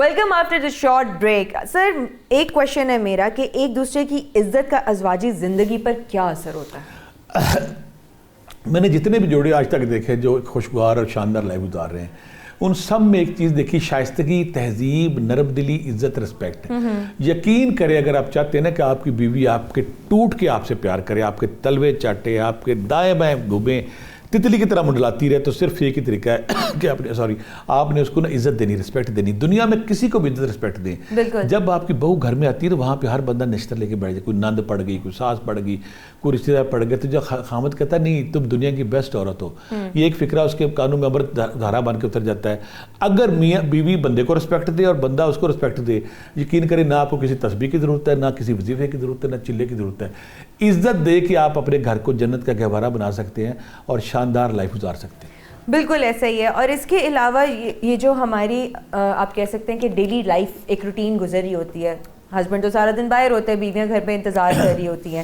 Welcome after the short break. Sir ایک question ہے میرا کہ ایک دوسرے کی عزت کا ازواجی زندگی پر کیا اثر ہوتا ہے؟ میں نے جتنے بھی جوڑے آج تک دیکھے جو خوشگوار اور شاندار لائف گزار رہے ہیں ان سب میں ایک چیز دیکھی, شائستگی, تہذیب, نرم دلی, عزت, رسپیکٹ. یقین کرے اگر آپ چاہتے ہیں نا کہ آپ کی بیوی آپ کے ٹوٹ کے آپ سے پیار کرے, آپ کے تلوے چاٹے, آپ کے دائیں بائیں گھومیں, تتلی کی طرح منڈلاتی رہے, تو صرف ایک ہی طریقہ ہے کہ آپ نے اس کو نا عزت دینی, رسپیکٹ دینی. دنیا میں کسی کو بھی عزت رسپیکٹ دیں. جب آپ کی بہو گھر میں آتی ہے تو وہاں پہ ہر بندہ نشتر لے کے بیٹھ جائے. کوئی نند پڑ گئی, کوئی ساس پڑ گئی, کوئی رشتہ دار پڑ گیا, تو جو خامد کہتا ہے نہیں تم دنیا کی بیسٹ عورت ہو, یہ ایک فکرہ اس کے کانوں میں امرت دھارا بن کے اتر جاتا ہے. اگر میاں بیوی بندے کو رسپیکٹ دے اور بندہ اس کو رسپیکٹ دے, یقین کرے نہ آپ کو کسی تسبیح کی ضرورت ہے, نہ کسی وظیفے کی ضرورت ہے, نہ چلے کی ضرورت ہے. عزت دے کہ آپ اپنے گھر کو جنت کا گہوارہ بنا سکتے ہیں اور شاندار لائف گزار سکتے ہیں. بالکل ایسا ہی ہے. اور اس کے علاوہ یہ جو ہماری آپ کہہ سکتے ہیں کہ ڈیلی لائف ایک روٹین گزر رہی ہوتی ہے, ہسبینڈ تو سارا دن باہر ہوتے ہیں, بیویاں گھر پہ انتظار کر رہی ہوتی ہیں,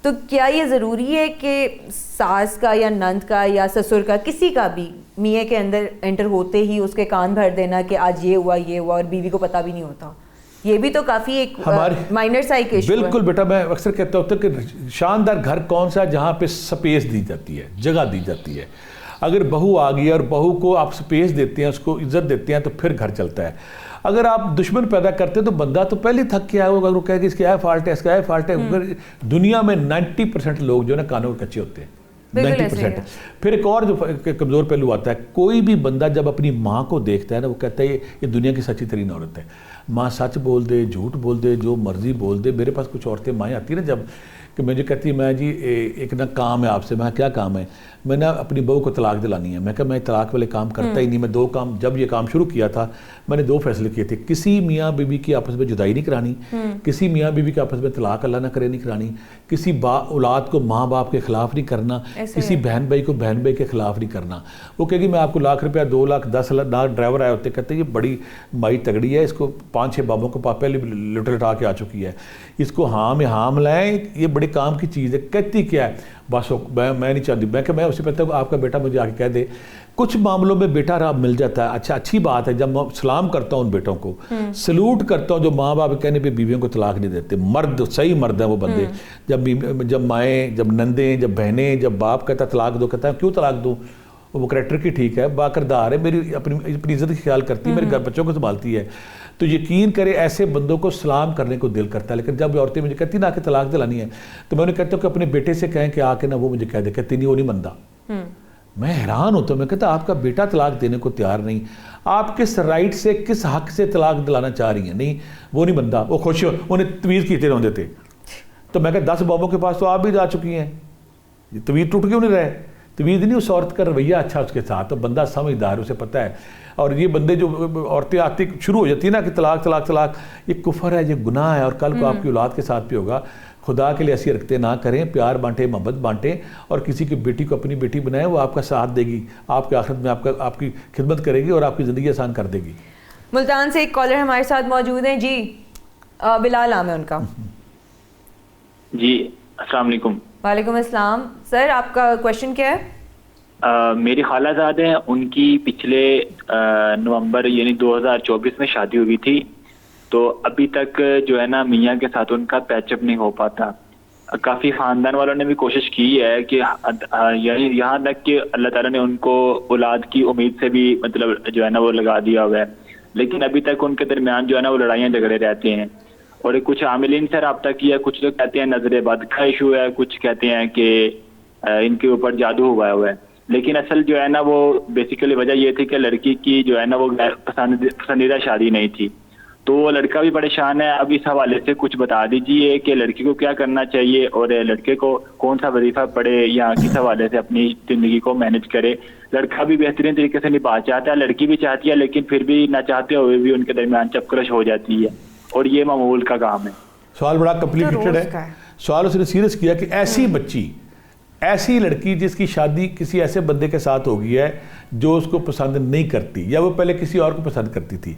تو کیا یہ ضروری ہے کہ ساس کا یا نند کا یا سسر کا کسی کا بھی میاں کے اندر انٹر ہوتے ہی اس کے کان بھر دینا کہ آج یہ ہوا اور بیوی کو پتہ بھی نہیں ہوتا؟ یہ بھی تو کافی ایک مائنر سا ایک ایشو ہے. بالکل بیٹا, میں اکثر کہتا ہوتا کہ شاندار گھر کون سا ہے جہاں پہ سپیس دی جاتی ہے, جگہ دی جاتی ہے. اگر بہو آ گئی اور بہو کو آپ سپیس دیتے ہیں, اس کو عزت دیتے ہیں, تو پھر گھر چلتا ہے. اگر آپ دشمن پیدا کرتے ہیں تو بندہ تو پہلے تھک کے آیا ہوگا, وہ کہے کہ اس کا فالٹ ہے, اس کا فالٹ ہے. دنیا میں 90% لوگ جو ہے نا کانوں کے کچے ہوتے ہیں, 90%. پھر ایک اور جو کمزور پہلو آتا ہے, کوئی بھی بندہ جب اپنی ماں کو دیکھتا ہے نا وہ کہتا ہے یہ دنیا کی سچی ترین عورت ہے. ماں سچ بول دے, جھوٹ بول دے, جو مرضی بول دے. میرے پاس کچھ عورتیں مائیں آتی ہیں نا جب کہ مجھے کہتی ہے میں جی ایک نا کام ہے آپ سے. میں کیا کام ہے؟ میں نے اپنی بہو کو طلاق دلانی ہے. میں کہا میں طلاق والے کام کرتا ہی نہیں. میں 2 کام, جب یہ کام شروع کیا تھا میں نے 2 فیصلے کیے تھے. کسی میاں بیوی کی آپس میں جدائی نہیں کرانی, کسی میاں بیوی کے آپس میں طلاق اللہ نہ کرے نہیں کرانی, کسی اولاد کو ماں باپ کے خلاف نہیں کرنا, کسی بہن بھائی کو بہن بھائی کے خلاف نہیں کرنا. وہ کہے گی میں آپ کو لاکھ روپیہ 2 لاکھ 10 لاکھ ڈرائیور آئے ہوتے, کہتے ہیں یہ بڑی مائی تگڑی ہے, اس کو 5-6 بابوں کو پہلے لٹا کے آ چکی ہے, اس کو ہاں میں ہاں ملائیں, یہ بڑے کام کی چیز ہے. کہتی کیا ہے بس میں نہیں چاہتی. میں اسے کہتا ہوں آپ کا بیٹا مجھے آ کے کہہ دے. کچھ معاملوں میں بیٹا راب مل جاتا ہے, اچھا اچھی بات ہے. جب میں سلام کرتا ہوں ان بیٹوں کو, سلوٹ کرتا ہوں جو ماں باپ کہنے پہ بیویوں کو طلاق نہیں دیتے. مرد صحیح مرد ہیں وہ بندے. جب مائیں, جب نندیں, جب بہنیں, جب باپ کہتا ہے طلاق دو, کہتا ہے کیوں طلاق دوں, وہ کریکٹر کی ٹھیک ہے, باکردار ہے, میری اپنی عزت کی خیال کرتی ہے, میرے گھر بچوں کو سنبھالتی ہے. تو یقین کرے ایسے بندوں کو سلام کرنے کو دل کرتا ہے. لیکن جب عورتیں مجھے کہتی نا کہ طلاق دلانی ہے, تو میں انہیں کہتا ہوں کہ اپنے بیٹے سے کہیں کہ آ کے نا وہ مجھے کہہ دے. کہتی نہیں وہ نہیں منتا. میں حیران ہوتا ہوں, میں کہتا آپ کا بیٹا طلاق دینے کو تیار نہیں, آپ کس رائٹ سے کس حق سے طلاق دلانا چاہ رہی ہیں؟ نہیں وہ نہیں بنتا, وہ خوش ہو, انہیں تویز کیتے رہتے تھے. تو میں کہا 10 بابوں کے پاس تو آپ بھی جا چکی ہیں, تویز ٹوٹ کیوں نہیں رہے؟ تویز نہیں, اس عورت کا رویہ اچھا اس کے ساتھ, تو بندہ سمجھدار, اسے پتہ ہے. اور یہ بندے جو عورتیں آتی شروع ہو جاتی ہیں نا کہ طلاق طلاق طلاق, یہ کفر ہے, یہ گناہ ہے, اور کل کو آپ کی اولاد کے ساتھ بھی ہوگا. خدا کے لیے ایسی رکھتے نہ کریں, پیار بانٹیں, محبت بانٹیں, اور کسی کی بیٹی کو اپنی بیٹی بنائیں, وہ آپ کا ساتھ دے گی, آپ کے آخرت میں آپ کی خدمت کرے گی اور آپ کی زندگی آسان کر دے گی. ملتان سے ایک کالر ہمارے ساتھ موجود ہیں. جی بلال نام ہے ان کا. جی السلام علیکم. وعلیکم السلام. سر آپ کا کویشچن کیا ہے؟ میری خالہ زاد ہیں, ان کی پچھلے نومبر یعنی 2024 میں شادی ہوئی تھی, تو ابھی تک جو ہے نا میاں کے ساتھ ان کا پیچ اپ نہیں ہو پاتا. کافی خاندان والوں نے بھی کوشش کی ہے کہ یعنی یہاں تک کہ اللہ تعالیٰ نے ان کو اولاد کی امید سے بھی مطلب جو ہے نا وہ لگا دیا ہوا ہے, لیکن ابھی تک ان کے درمیان جو ہے نا وہ لڑائیاں جھگڑے رہتے ہیں. اور کچھ عاملین سے رابطہ کیا, کچھ لوگ کہتے ہیں نظر بد کا ایشو ہے, کچھ کہتے ہیں کہ ان کے اوپر جادو ہوا ہے. لیکن اصل جو ہے نا وہ بیسیکلی وجہ یہ تھی کہ لڑکی کی جو ہے نا وہ پسندیدہ شادی نہیں تھی, تو وہ لڑکا بھی پریشان ہے. اب اس حوالے سے کچھ بتا دیجیے کہ لڑکی کو کیا کرنا چاہیے اور لڑکے کو کون سا وظیفہ پڑے یا کس حوالے سے اپنی زندگی کو مینج کرے. لڑکا بھی بہترین طریقے سے نبھا چاہتا ہے, لڑکی بھی چاہتی ہے, لیکن پھر بھی نہ چاہتے ہوئے بھی ان کے درمیان چپکرش ہو جاتی ہے, اور یہ معمول کا کام ہے. سوال بڑا کمپلیکیٹڈ ہے. سوال اس نے سیریس کیا کہ ایسی بچی ایسی لڑکی جس کی شادی کسی ایسے بندے کے ساتھ ہو گئی ہے جو اس کو پسند نہیں کرتی, یا وہ پہلے کسی اور کو پسند کرتی تھی,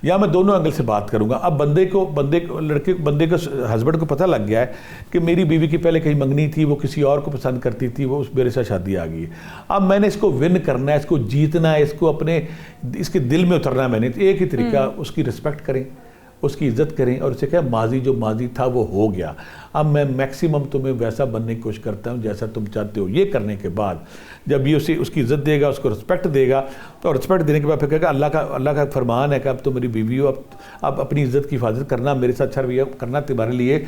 یا میں دونوں اینگل سے بات کروں گا. اب بندے کو ہسبینڈ کو پتہ لگ گیا ہے کہ میری بیوی کی پہلے کہیں منگنی تھی, وہ کسی اور کو پسند کرتی تھی, وہ میرے ساتھ شادی آ گئی ہے. اب میں نے اس کو ون کرنا ہے, اس کو جیتنا ہے, اس کے دل میں اترنا ہے. میں نے ایک ہی طریقہ, اس کی رسپیکٹ کریں, اس کی عزت کریں, اور اسے کہا ماضی جو ماضی تھا وہ ہو گیا, اب میں میکسیمم تمہیں ویسا بننے کی کوشش کرتا ہوں جیسا تم چاہتے ہو. یہ کرنے کے بعد جب یہ اس کی عزت دے گا, اس کو رسپیکٹ دے گا, تو رسپیکٹ دینے کے بعد پھر کہے گا اللہ کا فرمان ہے کہ اب تو میری بیوی ہو, اب اپنی عزت کی حفاظت کرنا, میرے ساتھ اچھا رویہ کرنا تمہارے لیے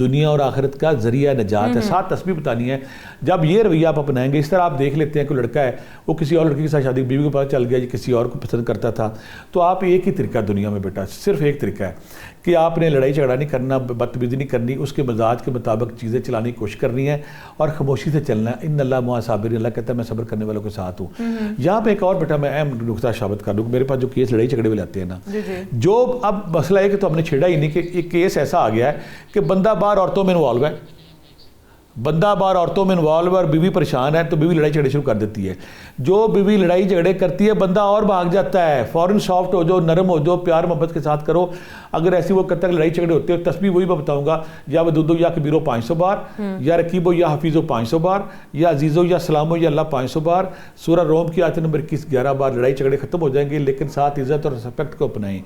دنیا اور آخرت کا ذریعہ نجات ہے. ساتھ تسبیح بتانی ہے. جب یہ رویہ آپ اپنائیں گے, اس طرح آپ دیکھ لیتے ہیں کہ لڑکا ہے وہ کسی اور لڑکی کے ساتھ شادی, بیوی کو پتہ چل گیا یہ کسی اور کو پسند کرتا تھا, تو آپ ایک ہی طریقہ دنیا میں بیٹا, صرف ایک طریقہ ہے کہ آپ نے لڑائی جھگڑا نہیں کرنا, بدتمیزی نہیں کرنی, اس کے مزاج کے مطابق چیزیں چلانے کی کوشش کرنی ہے اور خاموشی سے چلنا ہے. ان اللہ مع الصابرین, اللہ کہتا ہے میں صبر کرنے والوں کے ساتھ ہوں. یہاں پہ ایک اور بیٹا میں اہم نقطہ ثابت کر دوں, میرے پاس جو کیس لڑائی جھگڑے والے آتے ہیں نا, جو اب مسئلہ ہے کہ تو ہم نے چھیڑا ہی نہیں کہ ایک کیس ایسا آ گیا ہے کہ بندہ باہر عورتوں میں انوالو ہے, بندہ باہر عورتوں میں انوالو ہے اور بیوی پریشان ہے, تو بیوی لڑائی جھگڑے شروع کر دیتی ہے. جو بیوی لڑائی جھگڑے کرتی ہے بندہ اور بھاگ جاتا ہے. فوراً سافٹ ہو جاؤ, نرم ہو جاؤ, پیار محبت کے ساتھ کرو. اگر ایسی وہ کرتا ہے لڑائی جھگڑے ہوتے ہیں, تسبیح وہی میں بتاؤں گا, یا ودودو یا کبیرو 500 بار, یا رقیبو یا حفیظو 500 بار, یا عزیزو یا سلامو یا اللہ 500 بار. سورہ روم کی آیت نمبر 21 11 بار. لڑائی جھگڑے ختم ہو جائیں گے, لیکن ساتھ عزت اور رسپیکٹ کو اپنائیں.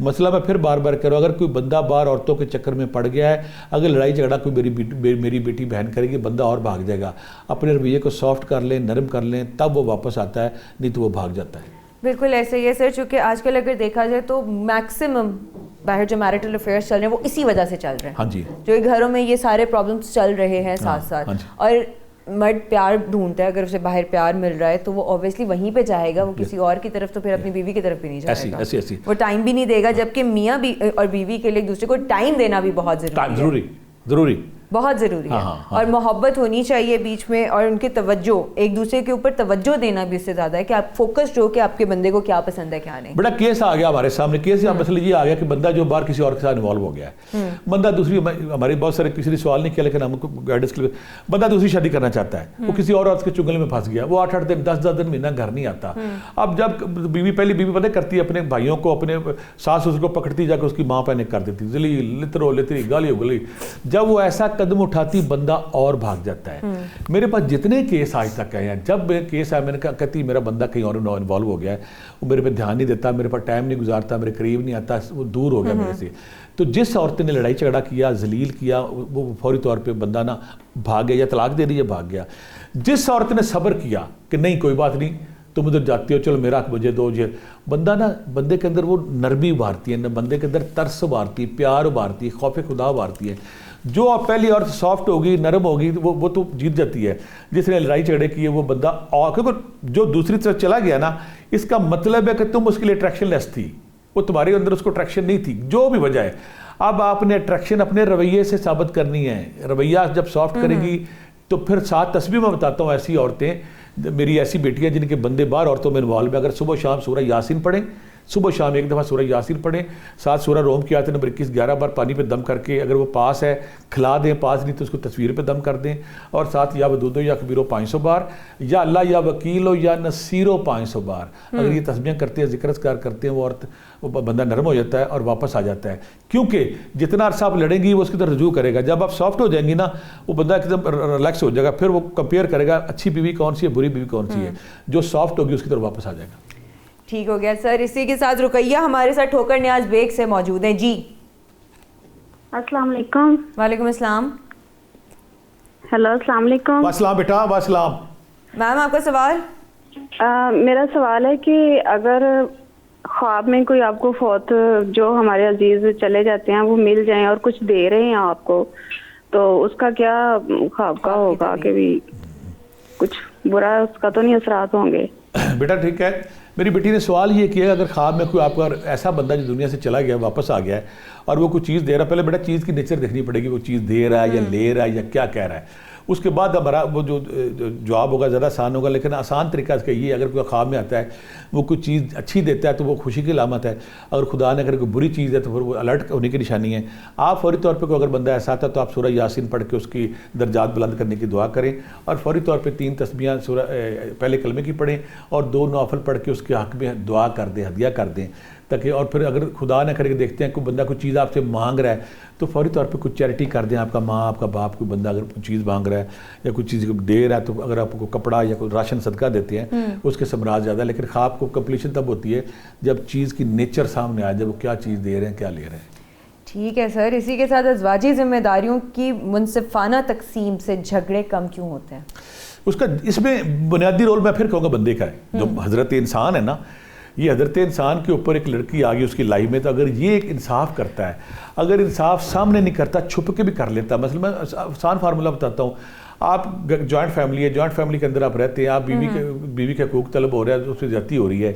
مسئلہ میں پھر بار بار کروں, اگر کوئی بندہ باہر عورتوں کے چکر میں پڑ گیا ہے, اگر لڑائی جھگڑا کوئی میری بیٹی بہن کرے گی, بندہ اور بھاگ جائے گا. اپنے رویے کو سافٹ کر لیں, نرم کر لیں, تب وہ واپس آتا ہے, نہیں تو وہ بھاگ جاتا ہے. بالکل ایسے ہی ہے سر, چونکہ آج کل اگر دیکھا جائے تو میکسیمم باہر جو میرٹل افیئرس چل رہے ہیں وہ اسی وجہ سے چل رہے ہیں. ہاں جی, جو گھروں میں یہ سارے پرابلمس چل رہے ہیں ساتھ ساتھ, اور مرد پیار ڈھونڈتا ہے, اگر اسے باہر پیار مل رہا ہے تو وہ اوبیسلی وہیں پہ جائے گا, وہ کسی اور کی طرف تو پھر اپنی بیوی کی طرف بھی نہیں جائے گا, وہ ٹائم بھی نہیں دے گا. جبکہ میاں بھی اور بیوی کے لیے ایک دوسرے کو ٹائم دینا بھی بہت ضروری بہت ضروری ہے, اور محبت ہونی چاہیے بیچ میں, اور ان کی توجہ, ایک دوسرے کے اوپر توجہ دینا بھی اس سے زیادہ ہے کہ آپ فوکس جو کہ آپ کے بندے کو کیا پسند ہے کیا نہیں. بڑا کیس آ گیا ہمارے سامنے, کیس کا مسئلہ یہ آ گیا کہ بندہ جو باہر کسی اور کے ساتھ انوالو ہو گیا ہے, بندہ دوسری, ہمارے بہت سارے کسی نے سوال نہیں کیا لیکن ہم کو گائیڈنس کے لیے, بندہ دوسری شادی کرنا چاہتا ہے, وہ کسی اور عورت کے چنگل میں پھنس گیا, وہ 8-8 دن 10-10 دن مہینہ گھر نہیں آتا. اب جب پہلی بیوی پتہ کرتی ہے اپنے بھائیوں کو, اپنے ساس سسر کو پکڑتی, جا کے اس کی ماں پہنے کر دیتی, ذلیل لتری گالی گلی. جب وہ ایسا قدم اٹھاتی بندہ اور بھاگ جاتا ہے. میرے پاس جتنے کیس آج تک آئے ہیں, جب کیس آیا میں نے کہا کہتی میرا بندہ کہیں اور انوالو ہو گیا ہے, وہ میرے پہ دھیان نہیں دیتا, میرے پاس ٹائم نہیں گزارتا, میرے قریب نہیں آتا, وہ دور ہو گیا میرے سے. تو جس عورت نے لڑائی جھگڑا کیا, ذلیل کیا, وہ فوری طور پہ بندہ نہ بھاگ گیا, یا طلاق دے دی یا بھاگ گیا. جس عورت نے صبر کیا کہ نہیں کوئی بات نہیں, تم ادھر جاتی ہو, چلو میرا حق مجھے دو, بندہ نا, بندے کے اندر وہ نرمی ابھارتی ہے, بندے کے اندر ترس ابھارتی, پیار ابھارتی, خوف خدا ابھارتی ہے. جو آپ پہلی عورت سافٹ ہوگی, نرم ہوگی, وہ تو جیت جاتی ہے. جس نے لڑائی جھگڑے کی ہے وہ بندہ, کیونکہ جو دوسری طرف چلا گیا نا, اس کا مطلب ہے کہ تم اس کے لیے اٹریکشن لیس تھی, وہ تمہارے اندر اس کو اٹریکشن نہیں تھی, جو بھی وجہ ہے. اب آپ نے اٹریکشن اپنے رویے سے ثابت کرنی ہے. رویہ جب سافٹ کرے گی تو پھر ساتھ تسبیح میں بتاتا ہوں, ایسی عورتیں, میری ایسی بیٹیاں جن کے بندے باہر عورتوں میں انوالو ہیں, اگر صبح شام سورہ یاسین پڑھیں, صبح شام ایک دفعہ سورہ یاسین پڑھیں, ساتھ سورہ روم کی آیت نمبر 21 11 بار پانی پہ دم کر کے, اگر وہ پاس ہے کھلا دیں, پاس نہیں تو اس کو تصویر پہ دم کر دیں, اور ساتھ یا ودودو یا کبیرو 500 بار, یا اللہ یا وکیلو یا نصیرو 500 بار. اگر یہ تسبیح کرتے ہیں, ذکر اذکار کرتے ہیں, وہ بندہ نرم ہو جاتا ہے اور واپس آ جاتا ہے. کیونکہ جتنا عرصہ آپ لڑیں گی وہ اس کی طرف رجوع کرے گا. جب آپ سافٹ ہو جائیں گی نا, وہ بندہ ایک دم ریلیکس ہو جائے گا, پھر وہ کمپیئر کرے گا اچھی بیوی کون سی ہے, بری بیوی کون سی ہے. جو سافٹ ہوگی اس کی طرف واپس آ جائے گا. ٹھیک ہو گیا سر. اسی کے ساتھ رقیہ ہمارے ساتھ ٹھوکر نیاز بیگ سے موجود ہیں. جی السلام علیکم. وعلیکم السلام. ہیلو السلام علیکم. السلام بیٹا, والسلام. میم آپ کا سوال. میرا سوال ہے کہ اگر خواب میں کوئی آپ کو فوت جو ہمارے عزیز چلے جاتے ہیں وہ مل جائیں اور کچھ دے رہے ہیں آپ کو, تو اس کا کیا خواب کا ہوگا, کہ بھی کچھ برا اس کا تو نہیں اثرات ہوں گے؟ بیٹا ٹھیک ہے, میری بیٹی نے سوال یہ کیا, اگر خواب میں کوئی آپ کا ایسا بندہ جو دنیا سے چلا گیا واپس آ گیا ہے اور وہ کوئی چیز دے رہا ہے, پہلے بیٹا چیز کی نیچر دیکھنی پڑے گی, وہ چیز دے رہا ہے یا لے رہا ہے یا کیا کہہ رہا ہے. اس کے بعد ہمارا وہ جو جواب ہوگا زیادہ آسان ہوگا. لیکن آسان طریقہ اس کا یہ ہے, اگر کوئی خواب میں آتا ہے وہ کوئی چیز اچھی دیتا ہے تو وہ خوشی کی علامت ہے, اگر خدا نے اگر کوئی بری چیز ہے تو پھر وہ الرٹ ہونے کی نشانی ہے. آپ فوری طور پہ کوئی اگر بندہ ایسا آتا ہے تو آپ سورہ یاسین پڑھ کے اس کی درجات بلند کرنے کی دعا کریں, اور فوری طور پہ 3 تسبیحاں سورہ پہلے کلمے کی پڑھیں اور 2 نوافل پڑھ کے اس کے حق میں دعا کر دیں, ہدیہ کر دیں تاکہ. اور پھر اگر خدا نہ کرے کہ دیکھتے ہیں کوئی بندہ کوئی چیز آپ سے مانگ رہا ہے تو فوری طور پہ کچھ چیریٹی کر دیں. آپ کا ماں, آپ کا باپ, کوئی بندہ اگر کوئی چیز مانگ رہا ہے یا کوئی چیز دے رہا ہے تو اگر آپ کو کپڑا یا کوئی راشن صدقہ دیتے ہیں اس کے ثمرات زیادہ. لیکن خواب کو کمپلیشن تب ہوتی ہے جب چیز کی نیچر سامنے آئے, جب وہ کیا چیز دے رہے ہیں, کیا لے رہے ہیں. ٹھیک ہے سر, اسی کے ساتھ ازواجی ذمہ داریوں کی منصفانہ تقسیم سے جھگڑے کم کیوں ہوتے ہیں؟ اس میں بنیادی رول میں پھر کہوں گا بندے کا ہے. جو حضرت انسان ہے نا, یہ حضرت انسان کے اوپر ایک لڑکی آ گئی اس کی لائف میں, تو اگر یہ ایک انصاف کرتا ہے, اگر انصاف سامنے نہیں کرتا چھپ کے بھی کر لیتا. مثلا میں آسان فارمولہ بتاتا ہوں. آپ جوائنٹ فیملی ہے, جوائنٹ فیملی کے اندر آپ رہتے ہیں, آپ بیوی کے حقوق طلب ہو رہا ہے, اس سے زیادتی ہو رہی ہے,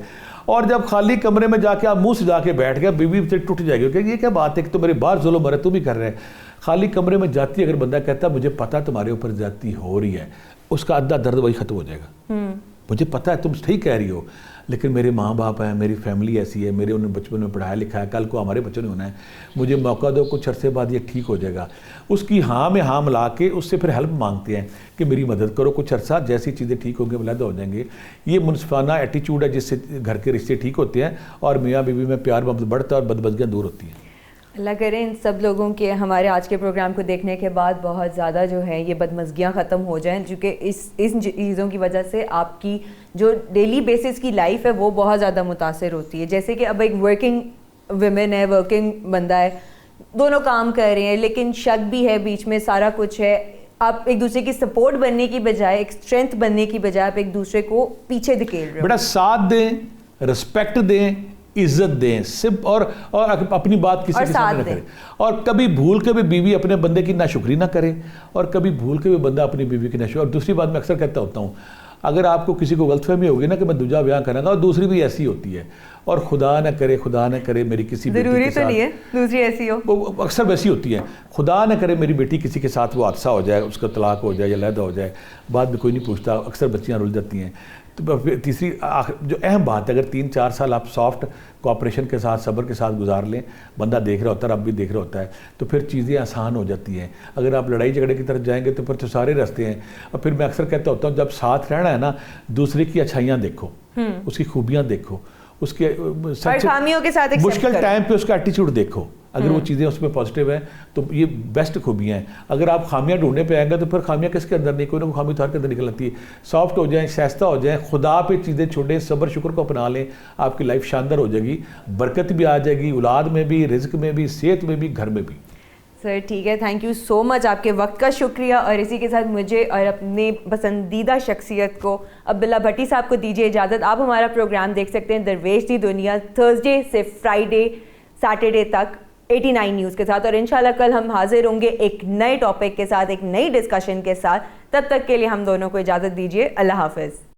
اور جب خالی کمرے میں جا کے آپ منہ سجا کے بیٹھ گئے, بیوی سے ٹوٹ جائے گی کہ یہ کیا بات ہے کہ تو میرے باہر ظلم ہو رہا ہے, تو بھی کر رہے ہیں. خالی کمرے میں جاتی اگر بندہ کہتا مجھے پتہ تمہارے اوپر زیادتی ہو رہی ہے, اس کا ادھا درد وہی ختم ہو جائے گا. مجھے پتہ ہے تم صحیح کہہ رہی ہو, لیکن میرے ماں باپ ہیں, میری فیملی ایسی ہے, میرے انہیں بچپن میں پڑھایا لکھا ہے, کل کو ہمارے بچوں نے ہونا ہے, مجھے موقع دو, کچھ عرصے بعد یہ ٹھیک ہو جائے گا. اس کی ہاں میں ہاں ملا کے اس سے پھر ہیلپ مانگتے ہیں کہ میری مدد کرو, کچھ عرصہ جیسی چیزیں ٹھیک ہوں گے علیحدہ ہو جائیں گے. یہ منصفانہ ایٹیچیوڈ ہے جس سے گھر کے رشتے ٹھیک ہوتے ہیں اور میاں بیوی میں پیار محبت بڑھتا ہے اور بدمزگیاں دور ہوتی ہیں. اللہ کرے ان سب لوگوں کے ہمارے آج کے پروگرام کو دیکھنے کے بعد بہت زیادہ جو ہے یہ بدمزگیاں ختم ہو جائیں, کیونکہ اس چیزوں کی وجہ سے آپ کی جو ڈیلی بیسس کی لائف ہے وہ بہت زیادہ متاثر ہوتی ہے. جیسے کہ اب ایک ورکنگ ویمن ہے, ورکنگ بندہ ہے, دونوں کام کر رہے ہیں لیکن شک بھی ہے بیچ میں, سارا کچھ ہے. آپ ایک دوسرے کی سپورٹ بننے کی بجائے, ایک اسٹرینتھ بننے کی بجائے آپ ایک دوسرے کو پیچھے دھکیل رہے ہو. بیٹا ساتھ دیں, رسپیکٹ دیں, عزت دیں, صرف اور اپنی بات کسی کے سامنے نہ کرے, اور کبھی بھول کے بھی بیوی اپنے بندے کی ناشکری نہ کرے, اور کبھی بھول کے بھی بندہ اپنی بیوی کی ناشکری. اور دوسری بات میں اکثر کہتا ہوتا ہوں, اگر آپ کو کسی کو غلط فہمی ہوگی نا کہ میں دوجا بیاہ کروں گا, اور دوسری بھی ایسی ہوتی ہے, اور خدا نہ کرے میری کسی بیٹی ضروری کے تو ساتھ نہیں ہے دوسری ایسی ہو, وہ اکثر ویسی ہوتی ہے, خدا نہ کرے میری بیٹی کسی کے ساتھ وہ حادثہ ہو جائے, اس کا طلاق ہو جائے یا علیحدہ ہو جائے, بعد میں کوئی نہیں پوچھتا, اکثر بچیاں رل جاتی ہیں. تو تیسری جو اہم بات ہے, اگر 3-4 سال آپ سافٹ کوآپریشن کے ساتھ, صبر کے ساتھ گزار لیں, بندہ دیکھ رہا ہوتا ہے, رب بھی دیکھ رہا ہوتا ہے, تو پھر چیزیں آسان ہو جاتی ہیں. اگر آپ لڑائی جھگڑے کی طرف جائیں گے تو پھر تو سارے راستے ہیں. اور پھر میں اکثر کہتا ہوتا ہوں, جب ساتھ رہنا ہے نا, دوسرے کی اچھائیاں دیکھو, اس کی خوبیاں دیکھو, اس کے خامیوں کے ساتھ مشکل ٹائم پہ اس کا ایٹیچیوڈ دیکھو. اگر وہ چیزیں اس میں پازیٹیو ہیں تو یہ بیسٹ خوبیاں ہیں. اگر آپ خامیاں ڈھونڈنے پہ آئیں گے تو پھر خامیاں کس کے اندر نہیں, کوئی نہ کوئی خامی تو ہر کے اندر نکل آتی ہے. سافٹ ہو جائیں, شائستہ ہو جائیں, خدا پہ چیزیں چھوڑیں, صبر شکر کو اپنا لیں, آپ کی لائف شاندار ہو جائے گی, برکت بھی آ جائے گی, اولاد میں بھی, رزق میں بھی, صحت میں بھی, گھر میں بھی. سر ٹھیک ہے, تھینک یو سو مچ, آپ کے وقت کا شکریہ. اور اسی کے ساتھ مجھے اور اپنے پسندیدہ شخصیت کو عبداللہ بھٹی صاحب کو دیجیے اجازت. آپ ہمارا پروگرام دیکھ سکتے ہیں درویش دی دنیا تھرسڈے سے فرائیڈے سیٹرڈے تک 89 نیوز کے ساتھ, اور انشاءاللہ کل ہم حاضر ہوں گے ایک نئے ٹاپک کے ساتھ, ایک نئی ڈسکشن کے ساتھ. تب تک کے لیے ہم دونوں کو اجازت دیجیے. اللہ حافظ.